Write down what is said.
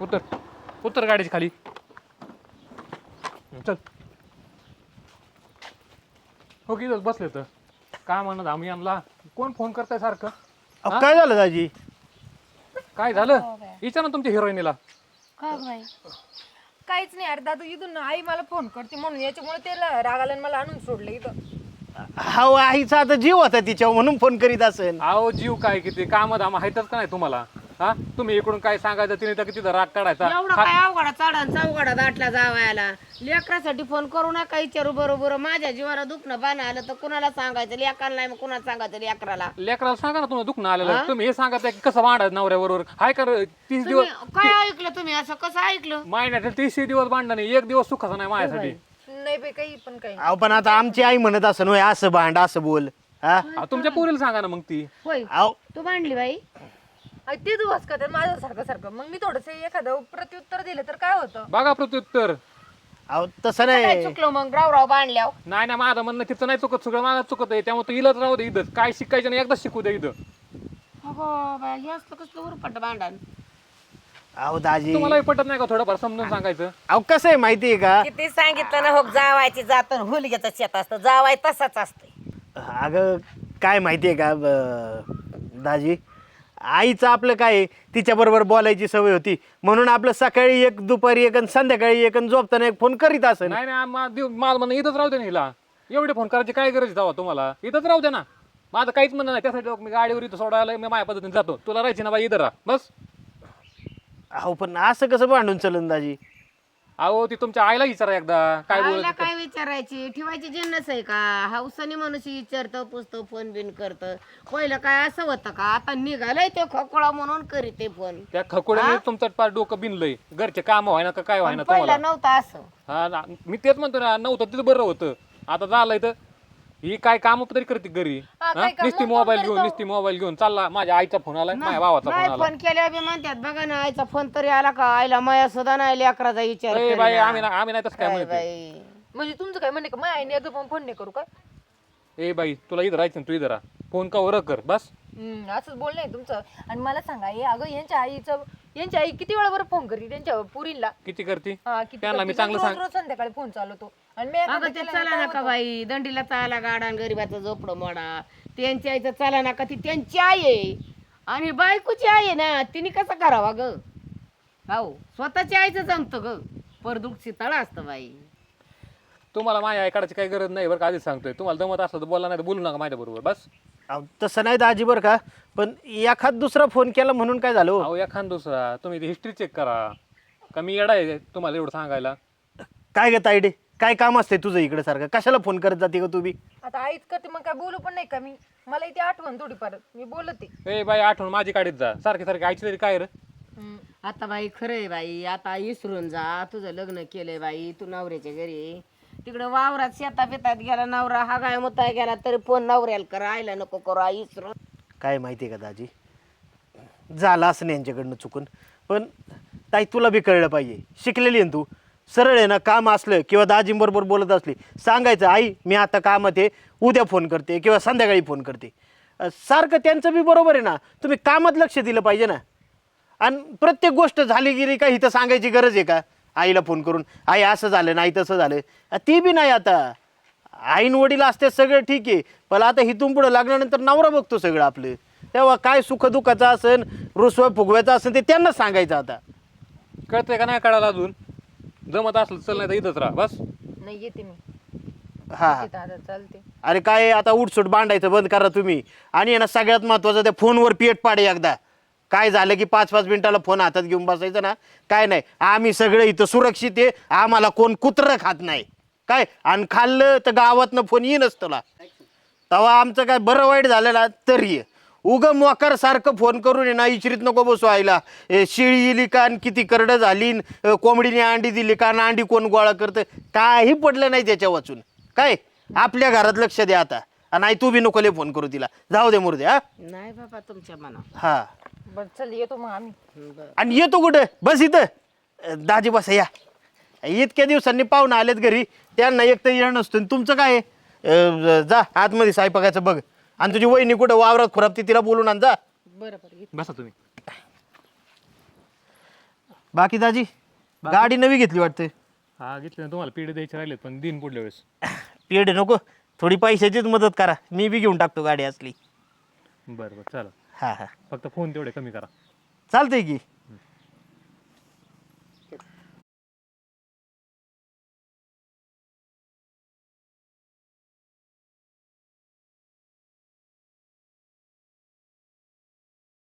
उतर उतर गाडीच्या खाली चल. हो की बसले तर काय म्हणत आम्ही आणला कोण फोन करताय सारखं. अहो, काय झालं दाजी? काय झालं विचार ना तुमच्या हिरोईनीला. काय बाई काहीच नाही अरे दादू इथून आई मला फोन करते म्हणून याच्यामुळे त्याला रागाला मला आणून सोडलं इथं. हा आईचा आता जीव होता तिच्यावर म्हणून फोन करीत असेल. अहो जीव काय किती काम धाम आहेतच का नाही तुम्हाला. हा तुम्ही इकडून काय सांगायचं तिने तर तिथं राग काढायचा. एवढा काय अवघडा चढान चौघडा दाटला जावायला लेकरासाठी फोन करू नका विचारू बरोबर माझ्या जीवाला दुखणं पाणी आलं तर कुणाला सांगायचं लेकाला नाही मग कुणाला सांगायचं लेकराला लेकराला सांगा ना तुम्हाला दुखणं आलेलं तुम्ही हे सांगताय की कसं भांडायचं नवऱ्याबरोबर हाय कर 30 दिवस काय ऐकलं तुम्ही असं कसं ऐकलं महिन्यात 30 दिवस भांडणं नाही एक दिवस सुखाचा नाही माझ्यासाठी. नाही बे काही पण काही अहो पण आता आमची आई म्हणत असं होय असं भांड असं बोल. हा अहो, तुमच्या पोरीला सांगा ना मग ती. होय अहो तू मांडली बाई ते दिवस का माझ्या सारखं सारखं मग मी थोडस एखादं प्रत्युत्तर दिलं तर काय होतं. बघा प्रत्युत्तर. अहो तसं काय नाही. चुकलं मग राव बांधल्यावर नाही नाही माझं म्हणणं तिचं नाही चुकत सगळं माझं चुकत आहे त्यामुळे तू इलाच राहू दे इथं काय शिकायचं नाही एकदा शिकू दे इथं. अगो बाई हे असलं कसलं उरपट भांडण अहो दाजी तुम्हाला पटत नाही का थोडंफार समजून सांगायचं. अहो कसं आहे माहितीये का किती सांगितलं ना हो जावायची जात हुलग्याचं शेत असतं जावाय तसाच असतंय. अगं काय माहितीये का दाजी आईचं आपलं काय आहे, तिच्याबरोबर बोलायची सवय होती म्हणून आपलं सकाळी एक दुपारी एक आणि संध्याकाळी एक आणि झोपताना एक फोन करीत असेल. नाही नाही माझं म्हणणं इथंच राहू दे ना हिला. एवढे फोन करायची काय गरज जावा तुम्हाला इथंच राहू दे ना. माझं काहीच म्हणणं नाही त्यासाठी मी गाडीवर इथं सोडायला मी माझ्या पद्धतीने जातो. तुला राहायची ना बाई इथं राहा बस. अहो पण असं कसं भांडून चलन दाजी? अहो ती तुमच्या आईला विचारा एकदा काय आईला बोलत काय विचारायची ठेवायची जिन्नस आहे का हौसाने मनुष्य विचारतं पुसतं फोन बिन करतं पहिलं काय असं होतं का आता निघालंय ते खोकळा म्हणून करीते फोन त्या खकोड्याने तुमचं पार डोकं बिनलंय घरचे काम व्हायना का काय व्हायना पहिला तुम्हाला. नव्हतं असं हा ना, मी तेच म्हणतो ना नव्हतं तिथं बरं होतं आता झालंय तर ही काय काम तरी करते घरी. हा, काय काम नुसती मग मोबाईल कोण घेऊन करतो? नुसती मोबाईल घेऊन चालला. माझ्या आईचा फोन आलाय माझ्या भावाचा फोन नाही आला. फोन केल्यावर बी म्हणतात बघा ना आईचा फोन तरी आला का आईला माया सुद्धा नाही लेकराचा विचार ए केला. बाई आम्ही नाही तसं काय काय म्हणते. बाई म्हणजे तुमचं काय म्हणणे का माझ्या आईने एकदा फोन नाही करू काय. ए बाई तुला इथं राहायचं ना तू इथं राहा फोन का वर कर बस. असंच बोलणं आहे तुमचं. आणि मला सांगा हे अगं यांच्या आई किती वेळा बरं फोन करते त्यांच्या पुरीला. किती करते हा किती त्यांना मी करते. चांगलं रोज रोज संध्याकाळी फोन चालवतो आणि मी अगं एखादा ते केला चला ना नका बाई दंडीला चाला गाडा आणि गरीबाचं झोपडं मोडा त्यांची आईचं चला नका ती त्यांची आई आहे आणि बायकोची आई आहे ना तिने कसं करावा ग हो स्वतःच्या आईचं जमतं ग परदुक्षी तळ असतं बाई. तुम्हाला माझ्या ऐकायची काही गरज नाही बरं का आधीच सांगतोय. तुम्हाला जमत असलं तर बोला नाही तर बोलू नका माझ्या बरोबर बस. अहो तसं नाही दाजी बरं का पण एखाद दुसरा फोन केला म्हणून काय झालं हो? अहो एखाद दुसरा तुम्ही हिस्ट्री चेक करा का मी येडा आहे तुम्हाला एवढं सांगायला. काय ग तायडे काय काम असते तुझं इकडे सारखं कशाला फोन करत जाते का तू बी? आता आईच करते मग काय बोलू पण नाही का मी. मला इथे आठवण थोडीफार मी बोलते. ए बाई आठवण माझी काढीत जा सारखे सारखे आईची तरी काय रे. आता बाई खरंय बाई आता इसरून जा तुझं लग्न केलंय बाई तू नवऱ्याच्या घरी तिकडं वावरात शेता बितात गेला नवरा हा गाय मुताय गेला तरी फोन नवऱ्याला करा आईला नको करू आई इसरून. काय माहिती आहे का दाजी झालं असं नाही यांच्याकडनं चुकून पण ताई तुला बी कळलं पाहिजे शिकलेली आहे ना तू सरळ आहे ना काम असलं किंवा दाजींबरोबर बोलत असली सांगायचं आई मी आता कामात आहे उद्या फोन करते किंवा संध्याकाळी फोन करते. सारखं त्यांचं बी बरोबर आहे ना तुम्ही कामात लक्ष दिलं पाहिजे ना. आणि प्रत्येक गोष्ट झाली गेली का इथं सांगायची गरज आहे का आईला फोन करून आई असं झालं नाही तसं झालं ती बी नाही. आता आईन वडील असते सगळं ठीक आहे पण आता इथून पुढं लागल्यानंतर नवरा बघतो सगळं आपलं तेव्हा काय सुखदुःखाचं असेल रुसवा फुगवायचं असेल ते त्यांनाच सांगायचं. आता कळतंय का नाही कळायला अजून जमत असलं चल नाही तर इथंच राहा बस. नाही येते मी हा हा दादा चालते. अरे काय आता उठसूट बांधायचं बंद करा तुम्ही. आणि आहे ना सगळ्यात महत्त्वाचं त्या फोनवर पेट पाडे एकदा काय झालं की 5-5 मिनिटाला फोन हातात घेऊन बसायचं ना काय नाही आम्ही सगळे इथं सुरक्षित आहे आम्हाला कोण कुत्रं खात नाही काय आणि खाल्लं तर गावातनं फोन येईनच तुला तेव्हा आमचं काय बरं वाईट झालं ना तरी उगम मोकार सारखं फोन करून ना इचरीत नको बसू आईला शिळी इली का आणि किती करडं झाली कोंबडीने अंडी दिली का आणि अंडी कोण गोळा करतं काही पडलं नाही त्याच्या वाचून काय आपल्या घरात लक्ष द्या आता आणि आई तू बी नको लय फोन करू तिला जाऊ दे मुर्दे हा नाही बाबा तुमच्या मना हा बरं चल येतो मग आम्ही. आणि येतो कुठं बस इथं दाजी बसा या इतक्या दिवसांनी पाहुणं आलेत घरी त्यांना एक तर येणं नसतं तुमचं काय जा आतमध्ये स्वयंपाकाचं बघ आणि तुझी वहिनी कुठं वावरात खुरापती तिला बोलून आण जा. बरं बरं बसा तुम्ही. बाकी दाजी गाडी नवी घेतली वाटते. हा घेतली ना, तुम्हाला पेढे द्यायचे राहिलेत पण दिन पुढल्या वेळेस. पेढे नको, थोडी पैशाचीच मदत करा, मी बी घेऊन टाकतो गाडी असली. बरं बरं चला, हा हा फक्त फोन तेवढे कमी करा. चालतंय की.